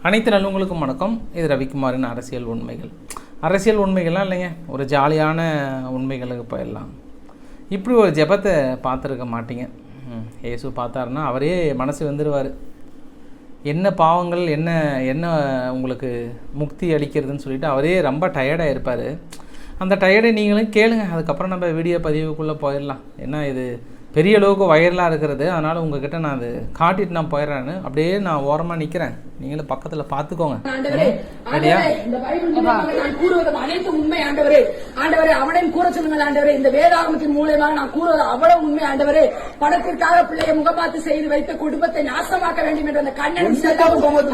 அனைத்து நல்லவங்களுக்கும் வணக்கம். இது ரவிக்குமாரின் அரசியல் உண்மைகள். அரசியல் உண்மைகள்லாம் இல்லைங்க, ஒரு ஜாலியான உண்மைகளுக்கு போயிடலாம். இப்படி ஒரு ஜெபத்தை பார்த்துருக்க மாட்டீங்க. இயேசு பார்த்தாருன்னா அவரே மனசு வந்துடுவார். என்ன பாவங்கள் என்ன என்ன உங்களுக்கு முக்தி அளிக்கிறதுன்னு சொல்லிட்டு அவரே ரொம்ப டயர்டாக இருப்பார். அந்த டயர்டை நீங்களும் கேளுங்க. அதுக்கப்புறம் நம்ம வீடியோ பதிவுக்குள்ளே போயிடலாம். ஏன்னா இது பெரிய அளவுக்கு வைரலாக இருக்கிறது. அதனால் உங்ககிட்ட நான் அது காட்டிட்டு நான் போயிடுறேன்னு அப்படியே நான் ஓரமாக நிற்கிறேன். நீங்களும் பக்கத்தில் பார்த்துக்கோங்க. அனைத்து உண்மை ஆண்டவரே, ஆண்டவரே அவனையும் கூற சொல்லுங்கள் ஆண்டவரே. இந்த வேதாகமத்தின் மூலமாக நான் கூறுவது அவ்வளவு உண்மை ஆண்டவரே. பணத்திற்காக பிள்ளையை முகப்பாத்து செய்து வைத்த குடும்பத்தை நாசமாக்க வேண்டும் என்ற அந்த கண்ணன்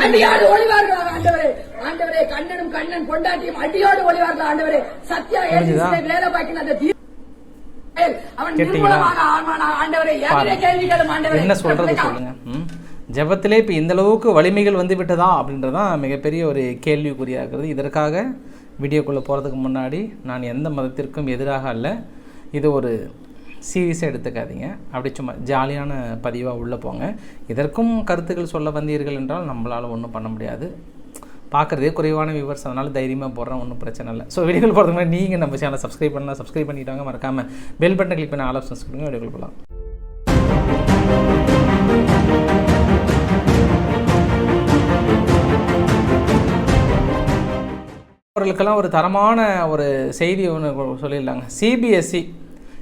அடியோடு ஒளிவார்களாக ஆண்டவரே. ஆண்டவரே கண்ணனும் கண்ணன் கொண்டாட்டியும் அடியோடு ஒளிவார்கள் ஆண்டவரே. சத்யா வேலை பார்க்கிற அந்த என்ன சொல்றது சொல்லுங்க. ஜெபத்திலே இப்போ இந்த அளவுக்கு வலிமைகள் வந்து விட்டதா அப்படின்றதான் மிகப்பெரிய ஒரு கேள்விக்குறியாக இருக்கிறது. இதற்காக வீடியோக்குள்ளே போகிறதுக்கு முன்னாடி நான் எந்த மதத்திற்கும் எதிராக அல்ல, இது ஒரு சீரியஸாக எடுத்துக்காதீங்க. அப்படி சும்மா ஜாலியான பதிவாக உள்ளே போங்க. இதற்கும் கருத்துக்கள் சொல்ல வந்தீர்கள் என்றால் நம்மளால் ஒன்றும் பண்ண முடியாது. பார்க்குறதே குறைவான வியூவர்ஸ், அதனால் தைரியமாக போடுறேன், ஒன்றும் பிரச்சனை இல்லை. ஸோ வீடியோக்கள் போகிறதுக்கு முன்னாடி நீங்கள் நம்ம சேனலை சப்ஸ்கிரைப் பண்ணலாம், சப்ஸ்கிரைப் பண்ணிட்டாங்க. மறக்காமல் பெல் பட்டனை கிளிக் பண்ணி ஆல் ஆப்ஷன்ஸ் கொடுங்க. வீடியோக்கள் போகலாம். அவர்களுக்கெல்லாம் ஒரு தரமான ஒரு செய்தி ஒன்று சொல்லிடலாங்க. சிபிஎஸ்சி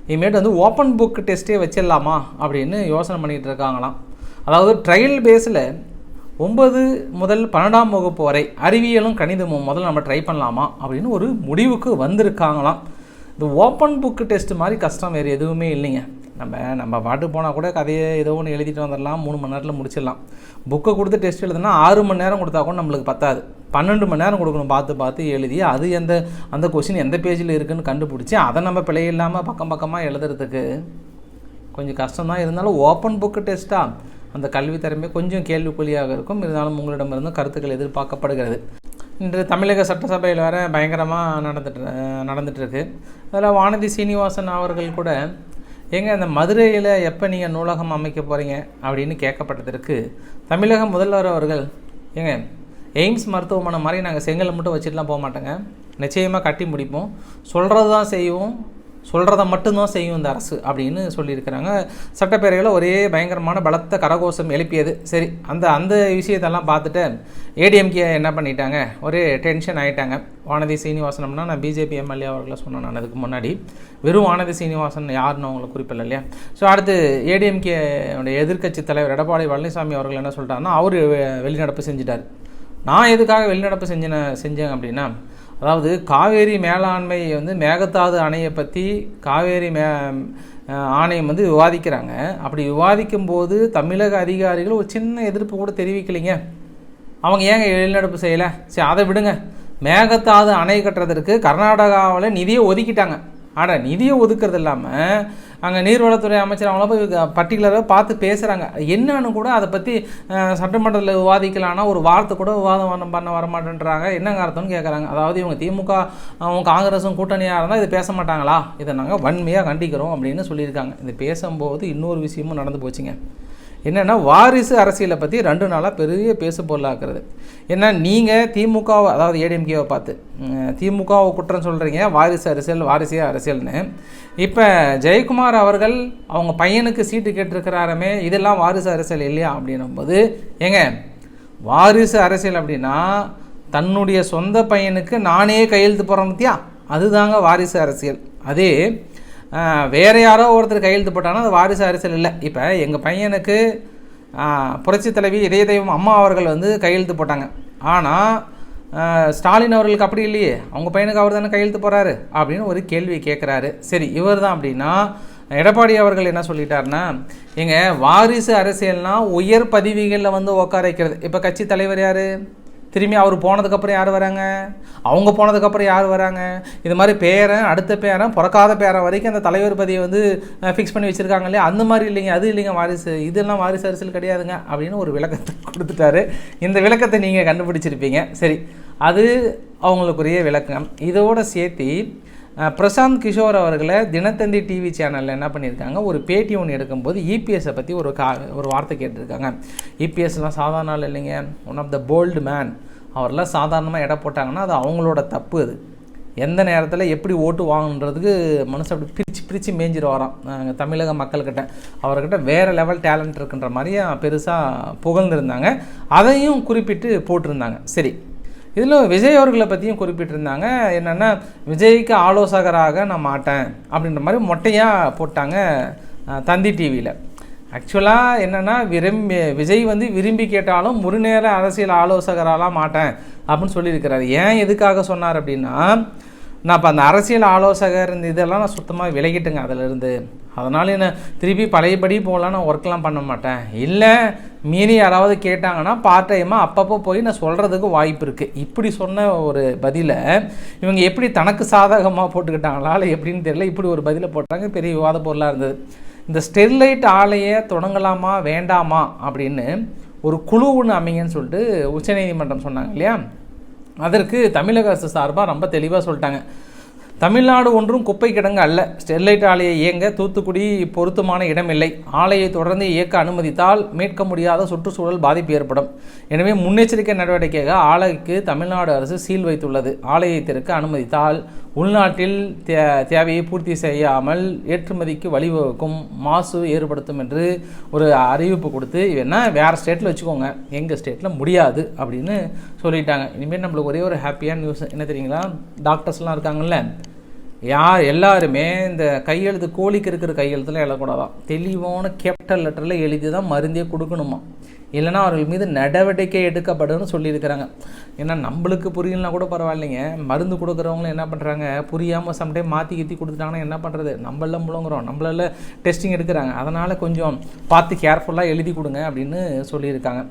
இனிமேட்டு வந்து ஓப்பன் புக் டெஸ்ட்டே வச்சிடலாமா அப்படின்னு யோசனை பண்ணிகிட்டு இருக்காங்களாம். அதாவது ட்ரையல் பேஸில் 9 முதல் 12ஆம் வகுப்பு வரை அறிவியலும் கணிதமும் முதல்ல நம்ம ட்ரை பண்ணலாமா அப்படின்னு ஒரு முடிவுக்கு வந்திருக்காங்களாம். இந்த ஓப்பன் புக்கு டெஸ்ட் மாதிரி கஷ்டம் வேறு எதுவுமே இல்லைங்க. நம்ம பாட்டு போனால் கூட கதையை ஏதோ ஒன்று எழுதிட்டு வந்துடலாம், 3 மணி நேரத்தில் முடிச்சிடலாம். புக்கை கொடுத்து டெஸ்ட் எழுதுனா 6 மணி நேரம் கொடுத்தா கூட நம்மளுக்கு பத்தாது. 12 மணி நேரம் கொடுக்கணும் பார்த்து எழுதி, அது அந்த கொஸ்டின் எந்த பேஜில் இருக்குதுன்னு கண்டுபிடிச்சி அதை நம்ம பிழை இல்லாமல் பக்கமாக எழுதுறதுக்கு கொஞ்சம் கஷ்டம்தான். இருந்தாலும் ஓப்பன் புக்கு டெஸ்ட்டாக அந்த கல்வி திறமை கொஞ்சம் கேள்விக்குறியாக இருக்கும். இருந்தாலும் உங்களிடமிருந்து கருத்துக்கள் எதிர்பார்க்கப்படுகிறது. இன்று தமிழக சட்டசபையில் வேறு பயங்கரமாக நடந்துகிட்ருக்கு. அதில் வானதி சீனிவாசன் அவர்கள் கூட அந்த மதுரையில் எப்போ நீங்கள் நூலகம் அமைக்க போகிறீங்க அப்படின்னு கேட்கப்பட்டதற்கு தமிழக முதல்வர் அவர்கள் எய்ம்ஸ் மருத்துவமனை மாதிரி நாங்கள் செங்கலை மட்டும் வச்சுட்டுலாம் போக மாட்டோங்க, நிச்சயமாக கட்டி முடிப்போம், சொல்கிறது தான் செய்வோம், சொல்கிறத மட்டும்தான் செய்யும் இந்த அரசு அப்படின்னு சொல்லியிருக்கிறாங்க. சட்டப்பேரவையில் ஒரே பயங்கரமான பலத்த கரகோஷம் எழுப்பியது. சரி, அந்த விஷயத்தெல்லாம் பார்த்துட்டு ஏடிஎம்கே என்ன பண்ணிட்டாங்க, ஒரே டென்ஷன் ஆகிட்டாங்க. வானதி சீனிவாசனம்னா நான் பிஜேபி எம்எல்ஏ அவர்களை சொன்னேன். நான் அதுக்கு முன்னாடி வெறும் வானதி சீனிவாசன் யாருன்னு அவங்களை குறிப்பில்லை இல்லையா. ஸோ அடுத்து ஏடிஎம்கே எதிர்க்கட்சி தலைவர் எடப்பாடி பழனிசாமி அவர்கள் என்ன சொல்லிட்டாருன்னா, அவர் வெளிநடப்பு செஞ்சிட்டார். நான் எதுக்காக வெளிநடப்பு செஞ்சேன் அப்படின்னா, அதாவது காவேரி மேலாண்மை மேகதாது அணையை பற்றி காவேரி ஆணையம் விவாதிக்கிறாங்க. அப்படி விவாதிக்கும் போது தமிழக அதிகாரிகள் ஒரு சின்ன எதிர்ப்பு கூட தெரிவிக்கலைங்க. அவங்க ஏங்க வெளிநடப்பு செய்யலை? சரி, அதை விடுங்க. மேகதாது அணை கட்டுறதற்கு கர்நாடகாவில் நிதியை ஒதுக்கிட்டாங்க. ஆனால் நிதியை ஒதுக்கிறது இல்லாமல் அங்கே நீர்வளத்துறை அமைச்சர் அவங்கள போய் பர்டிகுலராக பார்த்து பேசுகிறாங்க. என்னன்னு கூட அதை பற்றி சட்டமன்றத்தில் விவாதிக்கலான்னா ஒரு வார்த்தை கூட விவாதம் பண்ண வரமாட்டேன்றாங்க. என்னங்க அர்த்தம்னு கேட்குறாங்க. அதாவது இவங்க திமுக அவங்க காங்கிரஸும் கூட்டணியாக இருந்தால் இது பேச மாட்டாங்களா? இதை நாங்கள் வன்மையாக கண்டிக்கிறோம் அப்படின்னு சொல்லியிருக்காங்க. இது பேசும்போது இன்னொரு விஷயமும் நடந்து போச்சுங்க. என்னென்னா, வாரிசு அரசியலை பற்றி 2 நாளாக பெரிய பேசு பொருளாக்குறது. ஏன்னா நீங்கள் திமுகவை, அதாவது ஏடிஎம்கேவை பார்த்து திமுகவை குற்றம் சொல்கிறீங்க, வாரிசே அரசியல்னு. இப்போ ஜெயக்குமார் அவர்கள் அவங்க பையனுக்கு சீட்டு கேட்டிருக்கிறாரமே, இதெல்லாம் வாரிசு அரசியல் இல்லையா அப்படின்னும்போது, வாரிசு அரசியல் அப்படின்னா தன்னுடைய சொந்த பையனுக்கு நானே கையெழுத்து போகிறேன் பற்றியா, அதுதாங்க வாரிசு அரசியல். அதே வேறு யாரோ ஒருத்தர் கையெழுத்து போட்டாங்கன்னா அது வாரிசு அரசியல் இல்லை. இப்போ எங்கள் பையனுக்கு புரட்சி தலைவி இதய தெய்வம் அம்மா அவர்கள் கையெழுத்து போட்டாங்க. ஆனால் ஸ்டாலின் அவர்களுக்கு அப்படி இல்லையே, அவங்க பையனுக்கு அவர் தானே கையெழுத்து போகிறாரு அப்படின்னு ஒரு கேள்வி கேட்குறாரு. சரி, இவர் தான் அப்படின்னா எடப்பாடி அவர்கள் என்ன சொல்லிட்டாருன்னா, வாரிசு அரசியல்னால் உயர் பதவிகளில் உட்கார வைக்கிறது. இப்போ கட்சி தலைவர் யார்? திரும்பி அவர் போனதுக்கப்புறம் யார் வராங்க? அவங்க போனதுக்கப்புறம் யார் வராங்க? இது மாதிரி பேரன், அடுத்த பேரன், பிறக்காத பேரன் வரைக்கும் அந்த தலைவர் பதியை ஃபிக்ஸ் பண்ணி வச்சுருக்காங்க இல்லையா. அந்த மாதிரி இல்லைங்க, அது இல்லைங்க வாரிசு, இதெல்லாம் வாரிசு அரசியல் கிடையாதுங்க அப்படின்னு ஒரு விளக்கத்தை கொடுத்துட்டாரு. இந்த விளக்கத்தை நீங்கள் கண்டுபிடிச்சிருப்பீங்க. சரி, அது அவங்களுக்குரிய விளக்கம். இதோடு சேர்த்து பிரசாந்த் கிஷோர் அவர்களை தினத்தந்தி டிவி சேனலில் என்ன பண்ணியிருக்காங்க, ஒரு பேட்டி ஒன்று எடுக்கும்போது இபிஎஸை பற்றி ஒரு வார்த்தை கேட்டிருக்காங்க. இபிஎஸ்லாம் சாதாரண ஆள் இல்லைங்க, one of the bold man. அவரெல்லாம் சாதாரணமாக எடை போட்டாங்கன்னா அது அவங்களோட தப்பு. அது எந்த நேரத்தில் எப்படி ஓட்டு வாங்குன்றதுக்கு மனுஷன் அப்படி பிரித்து மேய்ஞ்சிட்டு வரான் தமிழக மக்கள்கிட்ட. அவர்கிட்ட வேறு லெவல் டேலண்ட் இருக்குன்ற மாதிரியே பெருசாக புகழ்ந்துருந்தாங்க. அதையும் குறிப்பிட்டு போட்டிருந்தாங்க. சரி, இதில் விஜய் அவர்களை பற்றியும் குறிப்பிட்டிருந்தாங்க. என்னென்னா, விஜய்க்கு ஆலோசகராக நான் மாட்டேன் அப்படின்ற மாதிரி மொட்டையாக போட்டாங்க தந்தி டிவியில். ஆக்சுவலாக என்னென்னா, விஜய் விரும்பி கேட்டாலும் முழுநேர அரசியல் ஆலோசகராலாம் மாட்டேன் அப்படின்னு சொல்லியிருக்கிறார். ஏன் எதுக்காக சொன்னார் அப்படின்னா, நான் இப்போ அந்த அரசியல் ஆலோசகர் இந்த இதெல்லாம் நான் சுத்தமாக விலகிட்டுங்க அதிலிருந்து. அதனால என்ன திருப்பி பழையபடி போகலாம், நான் ஒர்க்லாம் பண்ண மாட்டேன். இல்லை மீறி யாராவது கேட்டாங்கன்னா பார்ட் டைமாக அப்பப்போ போய் நான் சொல்கிறதுக்கு வாய்ப்பு இருக்குது. இப்படி சொன்ன ஒரு பதிலை இவங்க எப்படி தனக்கு சாதகமாக போட்டுக்கிட்டாங்களா இல்லை எப்படின்னு தெரியல, இப்படி ஒரு பதிலை போட்டாங்க. பெரிய விவாத பொருளாக இருந்தது. இந்த ஸ்டெர்லைட் ஆலையை தொடங்கலாமா வேண்டாமா அப்படின்னு ஒரு குழு ஒன்று அமைங்கன்னு சொல்லிட்டு உச்சநீதிமன்றம் சொன்னாங்க இல்லையா. அதற்கு தமிழக அரசு சார்பாக ரொம்ப தெளிவாக சொல்லிட்டாங்க, தமிழ்நாடு ஒன்றும் குப்பை கிடங்கு அல்ல. ஸ்டெர்லைட் ஆலையை இயங்க தூத்துக்குடி பொருத்தமான இடமில்லை. ஆலையை தொடர்ந்து இயக்க அனுமதித்தால் மீட்க முடியாத சுற்றுச்சூழல் பாதிப்பு ஏற்படும். எனவே முன்னெச்சரிக்கை நடவடிக்கையாக ஆலைக்கு தமிழ்நாடு அரசு சீல் வைத்துள்ளது. ஆலையை திறக்க அனுமதித்தால் உள்நாட்டில் தேவையை பூர்த்தி செய்யாமல் ஏற்றுமதிக்கு வழிவகுக்கும், மாசு ஏற்படுத்தும் என்று ஒரு அறிவிப்பு கொடுத்து என்ன வேறு ஸ்டேட்டில் வச்சுக்கோங்க, எங்கள் ஸ்டேட்டில் முடியாது அப்படின்னு சொல்லிட்டாங்க. இனிமேல் நம்மளுக்கு ஒரே ஒரு ஹாப்பியான நியூஸ் என்ன தெரியுங்களா, டாக்டர்ஸ்லாம் இருக்காங்கல்ல, எல்லாருமே இந்த கையெழுத்து கோழிக்கு இருக்கிற கையெழுத்தில் எழுதக்கூடாதான், தெளிவான கேபிட்டல் லெட்டரில் எழுதி தான் மருந்தே கொடுக்கணுமா, இல்லைனா அவர்கள் மீது நடவடிக்கை எடுக்கப்படுன்னு சொல்லியிருக்கிறாங்க. ஏன்னா நம்மளுக்கு புரியலனா கூட பரவாயில்லைங்க, மருந்து கொடுக்குறவங்களும் என்ன பண்ணுறாங்க, புரியாமல் சம்டைம் மாற்றி கீத்தி கொடுத்துட்டாங்கன்னா என்ன பண்ணுறது, நம்மளாம் முழங்குறோம், நம்மளால டெஸ்டிங் எடுக்கிறாங்க. அதனால் கொஞ்சம் பார்த்து கேர்ஃபுல்லாக எழுதி கொடுங்க அப்படின்னு சொல்லியிருக்காங்க.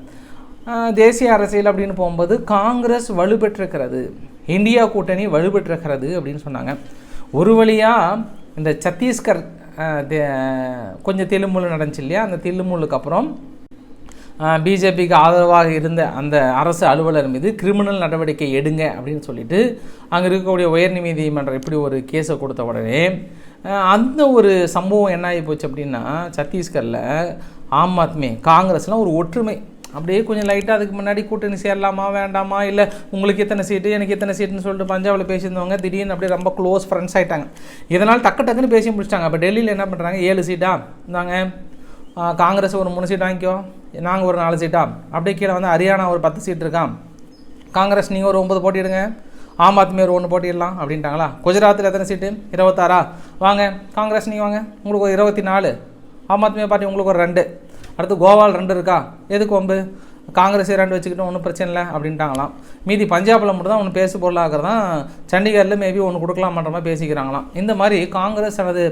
தேசிய அரசியல் அப்படின்னு போகும்போது காங்கிரஸ் வலுப்பெற்றிருக்கிறது, இந்தியா கூட்டணி வலுப்பெற்றிருக்கிறது அப்படின்னு சொன்னாங்க. ஒரு வழியாக இந்த சத்தீஸ்கர் கொஞ்சம் தில்லுமுள்ளு நடந்துச்சு இல்லையா, அந்த தில்லுமுள்ளுக்கு அப்புறம் பிஜேபிக்கு ஆதரவாக இருந்த அந்த அரசு அலுவலர் மீது கிரிமினல் நடவடிக்கை எடுங்க அப்படின்னு சொல்லிட்டு அங்கே இருக்கக்கூடிய உயர்நீதிமன்றம் இப்படி ஒரு கேஸை கொடுத்த உடனே அந்த ஒரு சம்பவம் என்ன ஆகி போச்சு அப்படின்னா, சத்தீஸ்கரில் ஆம் ஆத்மி காங்கிரஸ்லாம் ஒரு ஒற்றுமை அப்படியே கொஞ்சம் லைட்டாக அதுக்கு முன்னாடி கூட்டணி சேரலாமா வேண்டாமா, இல்லை உங்களுக்கு எத்தனை சீட்டு எனக்கு எத்தனை சீட்டுன்னு சொல்லிட்டு பஞ்சாபில் பேசியிருந்தவங்க திடீர்னு அப்படியே ரொம்ப க்ளோஸ் ஃப்ரெண்ட்ஸ் ஆகிட்டாங்க. இதனால் டக்குன்னு பேசி முடிச்சிட்டாங்க. அப்போ டெல்லியில் என்ன பண்ணுறாங்க, 7 சீட்டா நாங்கள் காங்கிரஸ் ஒரு 3 சீட் வாங்கிக்கோ, நாங்கள் ஒரு 4 சீட்டா, அப்படியே கீழே ஹரியானா ஒரு 10 சீட் இருக்கான், காங்கிரஸ் நீங்கள் ஒரு 9 போட்டிடுங்க, ஆம் ஆத்மி ஒரு 1 போட்டிடலாம் அப்படின்ட்டாங்களா. குஜராத்தில் எத்தனை சீட்டு, 26 வாங்க காங்கிரஸ் நீங்கள் வாங்க, உங்களுக்கு ஒரு 24, ஆம் ஆத்மி பார்ட்டி உங்களுக்கு ஒரு 2, அடுத்து கோவால் 2 இருக்கா, எதுக்கு 9, காங்கிரஸே 2 வச்சுக்கிட்டோம் ஒன்றும் பிரச்சனை இல்லை அப்படின்ட்டாங்களாம். மீதி பஞ்சாபில் மட்டும் தான் ஒன்று பேசு பொருளாகிறதான், சண்டிகரில் மேபி ஒன்று கொடுக்கலாமன்ற மாதிரி பேசிக்கிறாங்களாம். இந்த மாதிரி காங்கிரஸ் தனது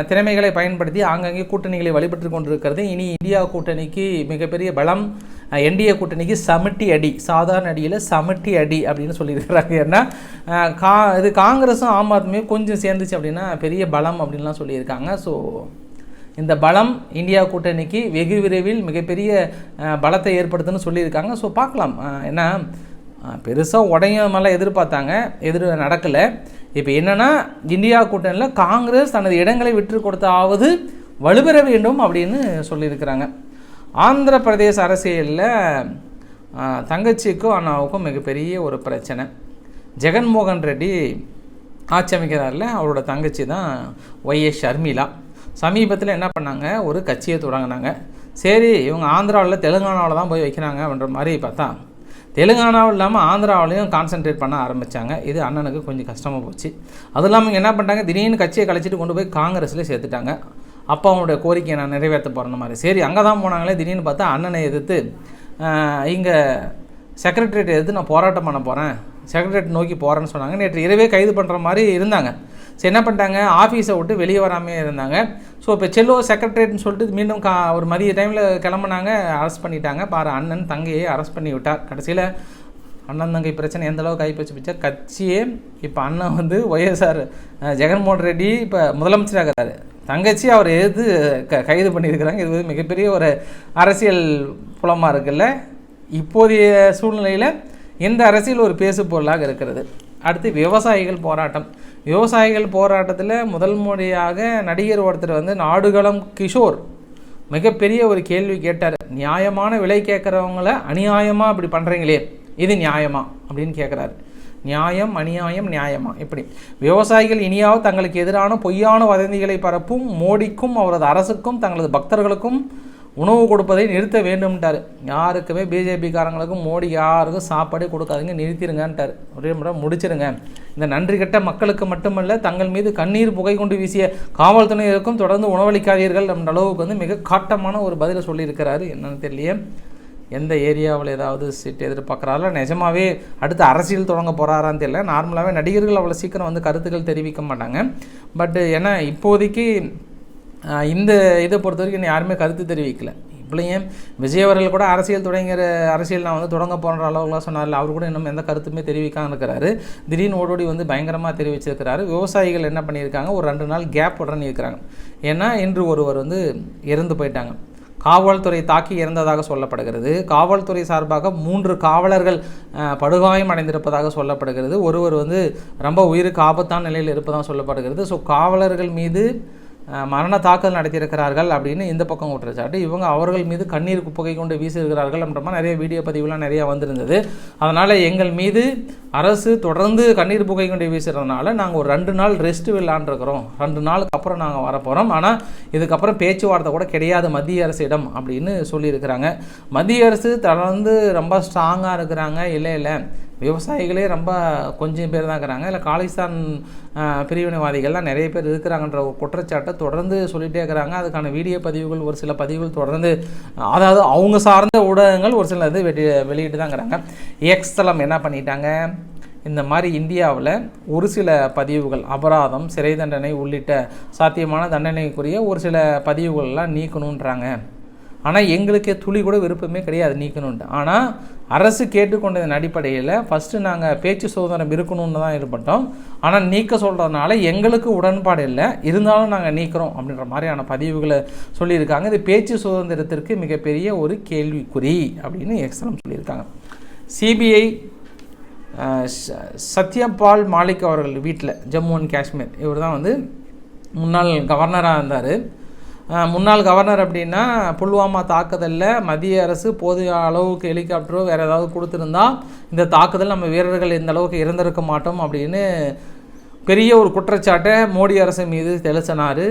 திறமைகளை பயன்படுத்தி ஆங்காங்கே கூட்டணிகளை வழிபட்டு கொண்டிருக்கிறது. இனி இந்தியா கூட்டணிக்கு மிகப்பெரிய பலம், என்டிஏ கூட்டணிக்கு சமட்டி அடி, சாதாரண அடியில் சமட்டி அடி அப்படின்னு சொல்லியிருக்கிறாங்க. ஏன்னா இது காங்கிரஸும் ஆம் ஆத்மியும் கொஞ்சம் சேர்ந்துச்சு அப்படின்னா பெரிய பலம் அப்படின்லாம் சொல்லியிருக்காங்க. ஸோ இந்த பலம் இந்தியா கூட்டணிக்கு வெகு விரைவில் மிகப்பெரிய பலத்தை ஏற்படுத்துன்னு சொல்லியிருக்காங்க. ஸோ பார்க்கலாம். ஏன்னா பெருசாக உடையமெல்லாம் எதிர்பார்த்தாங்க, நடக்கலை. இப்போ என்னென்னா இந்தியா கூட்டணியில் காங்கிரஸ் தனது இடங்களை விட்டு கொடுத்தாவது வலுப்பெற வேண்டும் அப்படின்னு சொல்லியிருக்கிறாங்க. ஆந்திர பிரதேச அரசியலில் தங்கச்சிக்கும் அண்ணாவுக்கும் மிகப்பெரிய ஒரு பிரச்சனை. ஜெகன்மோகன் ரெட்டி ஆட்சி அமைக்கிறாரில் அவரோட தங்கச்சி தான் ஒய்எஸ் ஷர்மிளா. சமீபத்தில் என்ன பண்ணாங்க, ஒரு கட்சியை தொடங்கினாங்க. சரி இவங்க ஆந்திராவில் தெலுங்கானாவில் தான் போய் வைக்கிறாங்க அப்படின்ற மாதிரி பார்த்தா, தெலுங்கானாவில் இல்லாமல் ஆந்திராவிலையும் கான்சென்ட்ரேட் பண்ண ஆரம்பித்தாங்க. இது அண்ணனுக்கு கொஞ்சம் கஷ்டமாக போச்சு. அதுவும் இல்லாமல் என்ன பண்ணிட்டாங்க, திடீர்னு கட்சியை கழிச்சிட்டு கொண்டு போய் காங்கிரஸில் சேர்த்துட்டாங்க. அப்போ அவனுடைய கோரிக்கையை நான் நிறைவேற்ற போகிற மாதிரி. சரி அங்கே தான் போனாங்களே, திடீர்னு பார்த்தா அண்ணனை எதிர்த்து இங்கே செக்ரட்டரியேட் எதிர்த்து நான் போராட்டம் பண்ண போகிறேன், செக்ரட்டரியேட் நோக்கி போகிறேன்னு சொன்னாங்க. நேற்று இரவே கைது பண்ணுற மாதிரி இருந்தாங்க. சரி என்ன பண்ணிட்டாங்க, ஆஃபீஸை விட்டு வெளியே வராமே இருந்தாங்க. ஸோ இப்போ செல்லோ செக்ரட்டரியேட்னு சொல்லிட்டு மீண்டும் ஒரு மதிய டைமில் கிளம்புனாங்க, அரெஸ்ட் பண்ணிட்டாங்க. பாரு அண்ணன் தங்கையை அரெஸ்ட் பண்ணி விட்டார். கடைசியில் அண்ணன் தங்கை பிரச்சனை எந்த அளவுக்கு கைப்பற்றி பிடிச்சா கட்சியே இப்போ அண்ணன் ஒய்எஸ்ஆர் ஜெகன்மோகன் ரெட்டி இப்போ முதலமைச்சராகிறாரு, தங்கச்சி அவர் எது கைது பண்ணியிருக்கிறாங்க. இது மிகப்பெரிய ஒரு அரசியல் புலமாக இருக்குல்ல. இப்போதைய சூழ்நிலையில் இந்த அரசியல் ஒரு பேசு பொருளாக இருக்கிறது. அடுத்து விவசாயிகள் போராட்டம். விவசாயிகள் போராட்டத்தில் முதல் முறையாக நடிகர் ஒருத்தர் வந்து நாடுகளம் கிஷோர் மிகப்பெரிய ஒரு கேள்வி கேட்டார். நியாயமான விலை கேட்குறவங்கள அநியாயமாக இப்படி பண்ணுறீங்களே, இது நியாயமா அப்படின்னு கேட்குறாரு. நியாயம், அநியாயம், நியாயமா? இப்படி விவசாயிகள் இனியாவது தங்களுக்கு எதிரான பொய்யான வதந்திகளை பரப்பும் மோடிக்கும் அவரது அரசுக்கும் தங்களது பக்தர்களுக்கும் உணவு கொடுப்பதை நிறுத்த வேண்டும்ட்டார். யாருக்குமே பிஜேபிக்காரங்களுக்கும் மோடி யாருக்கும் சாப்பாடே கொடுக்காதீங்க, நிறுத்திடுங்கன்ட்டார். ஒரே முறை முடிச்சிருங்க. இந்த நன்றி கெட்ட மக்களுக்கு மட்டுமல்ல, தங்கள் மீது கண்ணீர் புகை கொண்டு வீசிய காவல்துறையினருக்கும் தொடர்ந்து உணவளிக்காதீர்கள் என்ற அளவுக்கு வந்து மிக காட்டமான ஒரு பதிலை சொல்லியிருக்கிறாரு. என்னன்னு தெரியலையே, எந்த ஏரியாவில் ஏதாவது சீட் எதிர்பார்க்குறாரா, நிஜமாவே அடுத்து அரசியல் தொடங்க போகிறாரான்னு தெரியல. நார்மலாகவே நடிகர்கள் அவ்வளோ சீக்கிரம் வந்து கருத்துக்கள் தெரிவிக்க மாட்டாங்க. பட் ஏன்னா இப்போதைக்கு இந்த இதை பொறுத்த வரைக்கும் யாருமே கருத்து தெரிவிக்கலை. இப்படியும் விஜய் அவர்கள் கூட அரசியல் நான் வந்து தொடங்க போகிற அளவுக்குலாம் சொன்னார்ல, அவர் கூட இன்னும் எந்த கருத்துமே தெரிவிக்காமல் இருக்கிறாரு. திடீர்னு ஓடோடி வந்து பயங்கரமாக தெரிவிச்சிருக்கிறாரு. விவசாயிகள் என்ன பண்ணியிருக்காங்க, ஒரு 2 நாள் கேப் உடனே இருக்கிறாங்க. ஏன்னா இன்று ஒருவர் வந்து இறந்து போயிட்டாங்க. காவல்துறை தாக்கி இறந்ததாக சொல்லப்படுகிறது. காவல்துறை சார்பாக 3 காவலர்கள் படுகாயம் அடைந்திருப்பதாக சொல்லப்படுகிறது. ஒருவர் வந்து ரொம்ப உயிருக்கு ஆபத்தான நிலையில் இருப்பதாக சொல்லப்படுகிறது. ஸோ காவலர்கள் மீது மரண தாக்குதல் நடத்தியிருக்கிறார்கள் அப்படின்னு இந்த பக்கம் குற்றச்சாட்டு. இவங்க அவர்கள் மீது கண்ணீர் புகை கொண்டு வீசியிருக்கிறார்கள் என்ற மாதிரி நிறைய வீடியோ பதிவுலாம் நிறையா வந்திருந்தது. அதனால் எங்கள் மீது அரசு தொடர்ந்து கண்ணீர் புகை கொண்டு வீசுறதுனால நாங்கள் ஒரு 2 நாள் ரெஸ்ட் விடலான்ருக்கிறோம், 2 நாளுக்கு அப்புறம் நாங்கள் வரப்போகிறோம், ஆனால் இதுக்கப்புறம் பேச்சுவார்த்தை கூட கிடையாது மத்திய அரசிடம் அப்படின்னு சொல்லியிருக்கிறாங்க. மத்திய அரசு தொடர்ந்து ரொம்ப ஸ்ட்ராங்காக இருக்கிறாங்க. இல்லை விவசாயிகளே ரொம்ப கொஞ்சம் பேர் தான் இருக்கிறாங்க, இல்லை காலிஸ்தான் பிரிவினைவாதிகள்லாம் நிறைய பேர் இருக்கிறாங்கன்ற ஒரு குற்றச்சாட்டை தொடர்ந்து சொல்லிகிட்டே இருக்கிறாங்க. அதுக்கான வீடியோ பதிவுகள் ஒரு சில பதிவுகள் தொடர்ந்து, அதாவது அவங்க சார்ந்த ஊடகங்கள் ஒரு சில இது வெளியிட்டு தான் இருக்கிறாங்க. எக்ஸ் தளம் என்ன பண்ணிட்டாங்க, இந்த மாதிரி இந்தியாவில் ஒரு சில பதிவுகள் அபராதம், சிறை தண்டனை உள்ளிட்ட சாத்தியமான தண்டனைக்குரிய ஒரு சில பதிவுகள்லாம் நீக்கணுன்றாங்க. ஆனால் எங்களுக்கு துளி கூட விருப்பமே கிடையாது நீக்கணுன்ட்டு. ஆனால் அரசு கேட்டுக்கொண்டதன் அடிப்படையில் ஃபஸ்ட்டு நாங்கள் பேச்சு சுதந்திரம் இருக்கணும்னு தான் இருப்பட்டோம். ஆனால் நீக்க சொல்கிறதுனால எங்களுக்கு உடன்பாடு இல்லை, இருந்தாலும் நாங்கள் நீக்கிறோம் அப்படின்ற மாதிரியான பதிவுகளை சொல்லியிருக்காங்க. இது பேச்சு சுதந்திரத்திற்கு மிகப்பெரிய ஒரு கேள்விக்குறி அப்படின்னு எக்ஸலம் சொல்லியிருக்காங்க. சிபிஐ சத்யபால் மாலிக் அவர்கள் வீட்டில், ஜம்மு அண்ட் காஷ்மீர், இவர் தான் வந்து முன்னாள் கவர்னராக இருந்தார். முன்னாள் கவர்னர் அப்படின்னா புல்வாமா தாக்குதலில் மத்திய அரசு போதிய அளவுக்கு ஹெலிகாப்டரோ வேறு ஏதாவது கொடுத்துருந்தா இந்த தாக்குதல் நம்ம வீரர்கள் இந்த அளவுக்கு இறந்திருக்க மாட்டோம் அப்படின்னு பெரிய ஒரு குற்றச்சாட்டை மோடி அரசு மீது தெளிச்சனார்.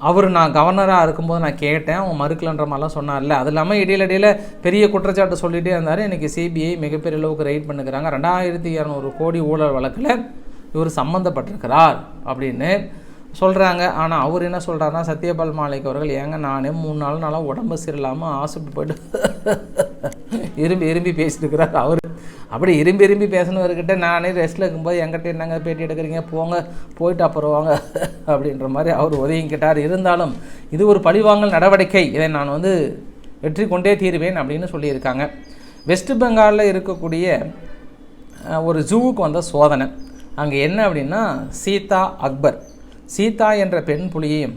அவர் நான் கவர்னராக இருக்கும்போது நான் கேட்டேன், அவங்க மறுக்கலன்ற மாதிரிலாம் சொன்னார்ல. அது இல்லாமல் இடையில பெரிய குற்றச்சாட்டு சொல்லிகிட்டே இருந்தார். இன்றைக்கி சிபிஐ மிகப்பெரிய அளவுக்கு ரைட் பண்ணுறாங்க. 2200 கோடி ஊழல் வழக்கில் இவர் சம்மந்தப்பட்டிருக்கிறார் அப்படின்னு சொல்கிறாங்க. ஆனால் அவர் என்ன சொல்கிறாருன்னா, சத்யபால் மாலிக் அவர்கள், ஏங்க நானே 3 நாள் நல்லா உடம்பு சரியில்லாமல் ஹாஸ்பிட்டல் போய்ட்டு இரும்பி பேசிட்டுருக்கிறார். அவர் அப்படி இரும்பி பேசினவர்கிட்ட நானே ரெஸ்ட்டில் இருக்கும்போது என்கிட்ட என்னங்க பேட்டி எடுக்கிறீங்க, போயிட்டு அப்புறம் வாங்க அப்படின்ற மாதிரி அவர் ஒதுங்கிக்கிட்டார். இருந்தாலும் இது ஒரு பழிவாங்கல் நடவடிக்கை, இதை நான் வந்து வெற்றி கொண்டே தீருவேன் அப்படின்னு சொல்லியிருக்காங்க. வெஸ்ட் பெங்காலில் இருக்கக்கூடிய ஒரு ஜூவுக்கு வந்த சோதனை. அங்கே என்ன அப்படின்னா, சீதா என்ற பெண் புலியையும்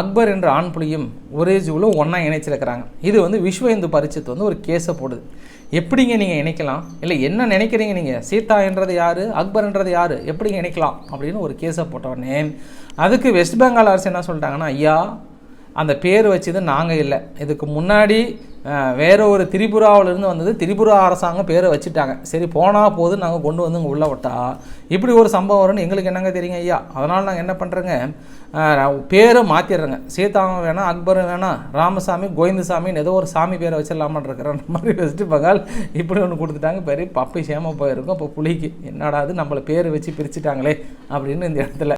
அக்பர் என்ற ஆண் புலியும் ஒரே ஜூவில் ஒன்றா இணைச்சிருக்கிறாங்க. இது வந்து விஸ்வ இந்து பரிஷத் வந்து ஒரு கேஸை போடுது. எப்படிங்க நீங்கள் இணைக்கலாம், இல்லை என்ன நினைக்கிறீங்க நீங்கள், சீதா என்றது யார், அக்பர் என்றது யார், எப்படிங்க இணைக்கலாம் அப்படின்னு ஒரு கேஸை போட்டவுடனே அதுக்கு வெஸ்ட் பெங்கால் அரசு என்ன சொல்லிட்டாங்கன்னா, ஐயா அந்த பேர் வச்சது நாங்கள் இல்லை, இதுக்கு முன்னாடி வேறு ஒரு திரிபுராவிலேருந்து வந்தது, திரிபுரா அரசாங்கம் பேரை வச்சுட்டாங்க, சரி போனால் போது நாங்கள் கொண்டு வந்து இங்கே உள்ளே விட்டா இப்படி ஒரு சம்பவம் வரும்னு எங்களுக்கு என்னங்க தெரியுங்க ஐயா, அதனால் நாங்கள் என்ன பண்ணுறோங்க, பேரை மாற்றிடுறோங்க, சீதாவும் வேணாம் அக்பரும் வேணாம், ராமசாமி கோவிந்தசாமின்னு ஏதோ ஒரு சாமி பேரை வச்சிடலாமான் இருக்கிற மாதிரி வெஸ்ட் பெங்கால் இப்படி ஒன்று கொடுத்துட்டாங்க. பெரிய பப்பி சேம போயிருக்கும். இப்போ புலிக்கு என்னடாது நம்மளை பேர் வச்சு பிரிச்சுட்டாங்களே அப்படின்னு இந்த இடத்துல.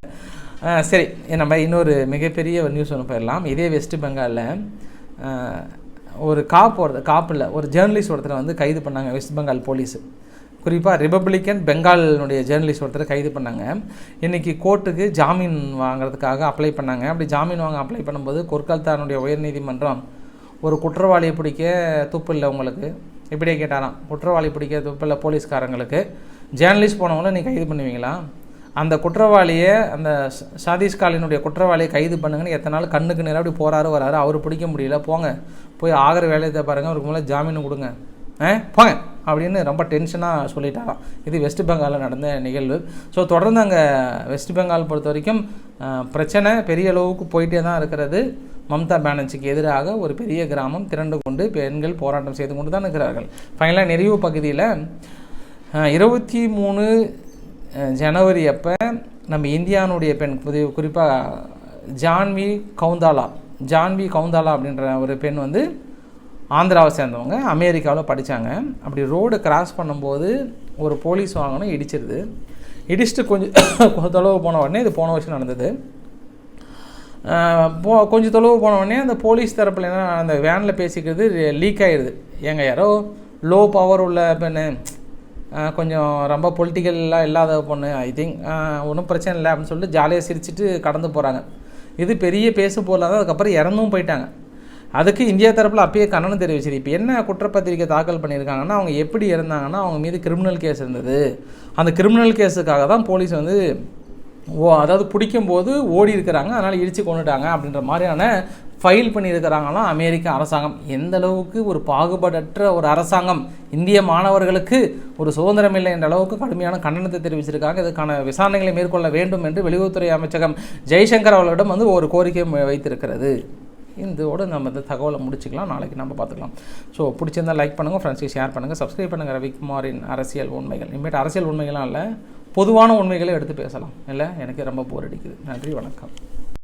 சரி, நம்ம இன்னொரு மிகப்பெரிய ஒரு நியூஸ் ஒன்று போயிடலாம். இதே வெஸ்ட் பெங்காலில் ஒரு காப்பில் ஒரு ஜேர்னலிஸ்ட் ஒருத்தரை வந்து கைது பண்ணாங்க வெஸ்ட் பெங்கால் போலீஸு. குறிப்பாக ரிப்பப்ளிக்கன் பெங்காலினுடைய ஜேர்னலிஸ்ட் ஒருத்தரை கைது பண்ணாங்க. இன்றைக்கி கோர்ட்டுக்கு ஜாமீன் வாங்கிறதுக்காக அப்ளை பண்ணாங்க. அப்படி ஜாமீன் வாங்க அப்ளை பண்ணும்போது கொல்கத்தானுடைய உயர்நீதிமன்றம் ஒரு குற்றவாளியை பிடிக்க துப்பு இல்லை உங்களுக்கு, இப்படியே கேட்டாராம், குற்றவாளி பிடிக்க துப்பு இல்லை போலீஸ்காரங்களுக்கு, ஜேர்னலிஸ்ட் போனவங்கள நீ கைது பண்ணுவீங்களா, அந்த குற்றவாளியை அந்த சதீஷ் காலினுடைய குற்றவாளியை கைது பண்ணுங்கன்னு எத்தனை நாள் கண்ணுக்கு நேரம் அப்படி போகிறாரு வராரு, அவர் பிடிக்க முடியல, போங்க போய் ஆகிற வேலையை பாருங்கள், அவருக்கு மேலே ஜாமீன் கொடுங்க, போங்க அப்படின்னு ரொம்ப டென்ஷனாக சொல்லிட்டாராம். இது வெஸ்ட் பெங்காலில் நடந்த நிகழ்வு. ஸோ தொடர்ந்து அங்கே வெஸ்ட் பெங்கால் பொறுத்த வரைக்கும் பிரச்சனை பெரிய அளவுக்கு போயிட்டே தான் இருக்கிறது. மம்தா பானர்ஜிக்கு எதிராக ஒரு பெரிய கிராமம் திரண்டு கொண்டு பெண்கள் போராட்டம் செய்து கொண்டு தான் இருக்கிறார்கள். ஃபைனலாக நிறைவு பகுதியில் 23 ஜனவரி அப்போ நம்ம இந்தியானுடைய பெண் குறிப்பாக ஜான்வி கவுந்தாலா அப்படின்ற ஒரு பெண் வந்து ஆந்திராவை சேர்ந்தவங்க, அமெரிக்காவில் படித்தாங்க. அப்படி ரோடு கிராஸ் பண்ணும்போது ஒரு போலீஸ் வாகனம் இடிச்சிட்டு கொஞ்சம் தொலைவு போன உடனே, இது போன வருஷம் நடந்தது, கொஞ்சம் தொலைவு போன உடனே அந்த போலீஸ் தரப்பில் என்ன அந்த வேனில் பேசிக்கிறது லீக் ஆகிடுது. யாரோ லோ பவர் உள்ள பெண்ணு, கொஞ்சம் ரொம்ப பொலிட்டிக்கலாக இல்லாத பொண்ணு, ஐ திங்க் ஒன்றும் பிரச்சனை இல்லை அப்படின்னு சொல்லிட்டு ஜாலியாக சிரிச்சிட்டு கடந்து போகிறாங்க. இது பெரிய பேசு போடலாம். அதுக்கப்புறம் இறந்தும் போயிட்டாங்க. அதுக்கு இந்தியா தரப்பில் அப்பயே கண்டனம் தெரிவிச்சது. இப்போ என்ன குற்றப்பத்திரிக்கை தாக்கல் பண்ணியிருக்காங்கன்னா, அவங்க எப்படி இறந்தாங்கன்னா அவங்க மீது கிரிமினல் கேஸ் இருந்தது. அந்த கிரிமினல் கேஸுக்காக தான் போலீஸ் வந்து அதாவது பிடிக்கும்போது ஓடி இருக்கிறாங்க, அதனால் இடித்து கொண்டுட்டாங்க அப்படின்ற மாதிரியான ஃபைல் பண்ணியிருக்கிறாங்களாம் அமெரிக்க அரசாங்கம். எந்த அளவுக்கு ஒரு பாகுபாடற்ற ஒரு அரசாங்கம், இந்திய மாணவர்களுக்கு ஒரு சுதந்திரம் இல்லை என்ற அளவுக்கு கடுமையான கண்டனத்தை தெரிவிச்சிருக்காங்க. இதுக்கான விசாரணைகளை மேற்கொள்ள வேண்டும் என்று வெளியுறவுத்துறை அமைச்சகம் ஜெய்சங்கர் அவர்களிடம் வந்து ஒரு கோரிக்கை வைத்திருக்கிறது. இதோடு நம்ம இந்த தகவலை முடிச்சுக்கலாம். நாளைக்கு நம்ம பார்த்துக்கலாம். ஸோ பிடிச்சிருந்தால் லைக் பண்ணுங்கள், ஃப்ரெண்ட்ஸுக்கு ஷேர் பண்ணுங்கள், சப்ஸ்கிரைப் பண்ணுங்கள். ரவிக்குமாரின் அரசியல் உண்மைகள். இனிமேட்டு அரசியல் உண்மைகள்லாம் இல்லை, பொதுவான உண்மைகளை எடுத்து பேசலாம். இல்லை, எனக்கு ரொம்ப போர் அடிக்குது. நன்றி, வணக்கம்.